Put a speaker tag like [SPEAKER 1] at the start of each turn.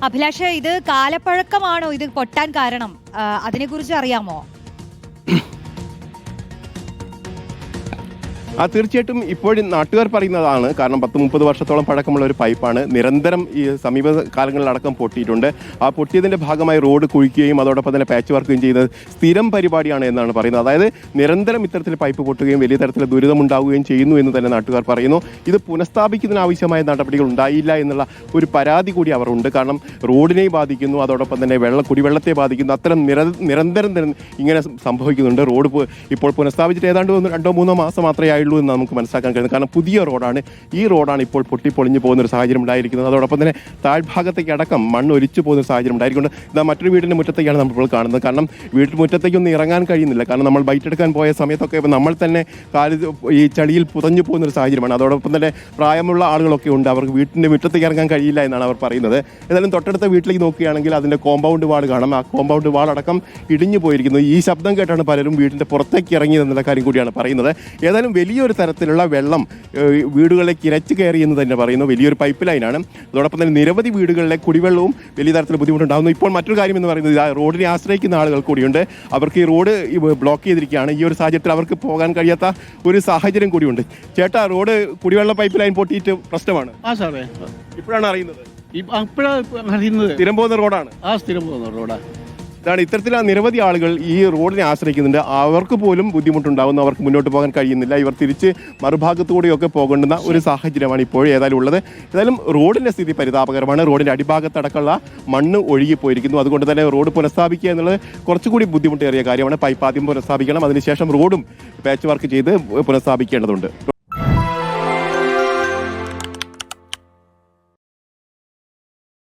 [SPEAKER 1] അഭിലാഷ്, ഇത് കാലപ്പഴക്കമാണോ ഇത് പൊട്ടാൻ കാരണം? അതിനെക്കുറിച്ച് അറിയാമോ?
[SPEAKER 2] തീർച്ചയായിട്ടും ഇപ്പോഴും നാട്ടുകാർ പറയുന്നതാണ്. കാരണം 10-30 വർഷത്തോളം പഴക്കമുള്ള ഒരു പൈപ്പാണ്. നിരന്തരം ഈ സമീപ കാലങ്ങളിലടക്കം പൊട്ടിയിട്ടുണ്ട്. ആ പൊട്ടിയതിൻ്റെ ഭാഗമായി റോഡ് കുഴിക്കുകയും അതോടൊപ്പം തന്നെ പാച്ച് വർക്കുകയും ചെയ്യുന്നത് സ്ഥിരം പരിപാടിയാണ് എന്നാണ് പറയുന്നത്. അതായത് നിരന്തരം ഇത്തരത്തിൽ പൈപ്പ് പൊട്ടുകയും വലിയ തരത്തിൽ ദുരിതമുണ്ടാവുകയും ചെയ്യുന്നു എന്ന് തന്നെ നാട്ടുകാർ പറയുന്നു. ഇത് പുനഃസ്ഥാപിക്കുന്നതിനാവശ്യമായ നടപടികൾ ഉണ്ടായില്ല എന്നുള്ള ഒരു പരാതി കൂടി അവർ ഉണ്ട്. കാരണം റോഡിനെ ബാധിക്കുന്നു, അതോടൊപ്പം തന്നെ കുടിവെള്ളത്തെ ബാധിക്കുന്നു. അത്തരം നിരന്തരം ഇങ്ങനെ സംഭവിക്കുന്നുണ്ട്. റോഡ് ഇപ്പോൾ പുനഃസ്ഥാപിച്ചിട്ട് ഏതാണ്ട് 2-3 മാസം മാത്രമേ ആയുള്ളൂ എന്ന് നമുക്ക് മനസ്സിലാക്കാൻ കഴിയുന്നത്. കാരണം പുതിയ റോഡാണ്. ഈ റോഡാണ് ഇപ്പോൾ പൊട്ടിപ്പൊളിഞ്ഞു പോകുന്ന ഒരു സാഹചര്യം ഉണ്ടായിരിക്കുന്നത്. അതോടൊപ്പം തന്നെ താഴ്ഭാഗത്തേക്ക് അടക്കം മണ്ണ് ഒലിച്ചു പോകുന്ന ഒരു സാഹചര്യം ഉണ്ടായിരിക്കുന്നത്. ഇതാ മറ്റൊരു വീടിൻ്റെ മുറ്റത്തേക്കാണ് നമ്മളിപ്പോൾ കാണുന്നത്. കാരണം വീട്ടിൽ മുറ്റത്തേക്കൊന്നും ഇറങ്ങാൻ കഴിയുന്നില്ല. കാരണം നമ്മൾ ബൈറ്റ് എടുക്കാൻ പോയ സമയത്തൊക്കെ നമ്മൾ തന്നെ ഈ ചളിയിൽ പുതഞ്ഞു പോകുന്ന ഒരു സാഹചര്യമാണ്. അതോടൊപ്പം തന്നെ പ്രായമുള്ള ആളുകളൊക്കെ ഉണ്ട്. അവർക്ക് വീട്ടിൻ്റെ മുറ്റത്തേക്ക് ഇറങ്ങാൻ കഴിയില്ല എന്നാണ് അവർ പറയുന്നത്. ഏതായാലും തൊട്ടടുത്ത വീട്ടിലേക്ക് നോക്കുകയാണെങ്കിൽ അതിൻ്റെ കോമ്പൗണ്ട് വാൾ കാണാം. ആ കോമ്പൗണ്ട് വാൾ അടക്കം ഇടിഞ്ഞു പോയിരിക്കുന്നു. ഈ ശബ്ദം കേട്ടാണ് പലരും വീടിൻ്റെ പുറത്തേക്ക് ഇറങ്ങിയതെന്നുള്ള കാര്യം കൂടിയാണ് പറയുന്നത്. ഏതായാലും വലിയൊരു തരത്തിലുള്ള വെള്ളം വീടുകളിലേക്ക് ഇരച്ചു കയറി എന്ന് തന്നെ പറയുന്നു. വലിയൊരു പൈപ്പ് ലൈനാണ്. അതോടൊപ്പം തന്നെ നിരവധി വീടുകളിലെ കുടിവെള്ളവും വലിയ തരത്തിൽ ബുദ്ധിമുട്ടുണ്ടാകുന്നു. ഇപ്പോൾ മറ്റൊരു കാര്യം എന്ന് പറയുന്നത് റോഡിനെ ആശ്രയിക്കുന്ന ആളുകൾ കൂടിയുണ്ട്. അവർക്ക് ഈ റോഡ് ബ്ലോക്ക് ചെയ്തിരിക്കുകയാണ്. ഈ ഒരു സാഹചര്യത്തിൽ അവർക്ക് പോകാൻ കഴിയാത്ത ഒരു സാഹചര്യം കൂടിയുണ്ട്. ചേട്ടാ, റോഡ് കുടിവെള്ള പൈപ്പ് ലൈൻ പൊട്ടിയിട്ട് പ്രശ്നമാണ്.
[SPEAKER 3] സാറേ,
[SPEAKER 2] ഇപ്പോഴാണ് അറിയുന്നത്.
[SPEAKER 3] അറിയുന്നത്
[SPEAKER 2] സ്ഥിരം പോകുന്ന റോഡാണ്.
[SPEAKER 3] സ്ഥിരം പോകുന്ന റോഡാണ്.
[SPEAKER 2] ഇതാണ് ഇത്തരത്തിൽ നിരവധി ആളുകൾ ഈ റോഡിനെ ആശ്രയിക്കുന്നുണ്ട്. അവർക്ക് പോലും ബുദ്ധിമുട്ടുണ്ടാകുന്നു. അവർക്ക് മുന്നോട്ട് പോകാൻ കഴിയുന്നില്ല. ഇവർ തിരിച്ച് മറുഭാഗത്തുകൂടിയൊക്കെ പോകേണ്ടുന്ന ഒരു സാഹചര്യമാണ് ഇപ്പോൾ ഏതായാലും ഉള്ളത്. ഏതായാലും റോഡിൻ്റെ സ്ഥിതി പരിതാപകരമാണ്. റോഡിൻ്റെ അടിഭാഗത്തടക്കമുള്ള മണ്ണ് ഒഴുകിപ്പോയിരിക്കുന്നു. അതുകൊണ്ട് തന്നെ റോഡ് പുനഃസ്ഥാപിക്കുക എന്നുള്ളത് കുറച്ചുകൂടി ബുദ്ധിമുട്ടേറിയ കാര്യമാണ്. പൈപ്പ് ആദ്യം പുനഃസ്ഥാപിക്കണം. അതിനുശേഷം റോഡും പാച്ച് വർക്ക് ചെയ്ത് പുനഃസ്ഥാപിക്കേണ്ടതുണ്ട്.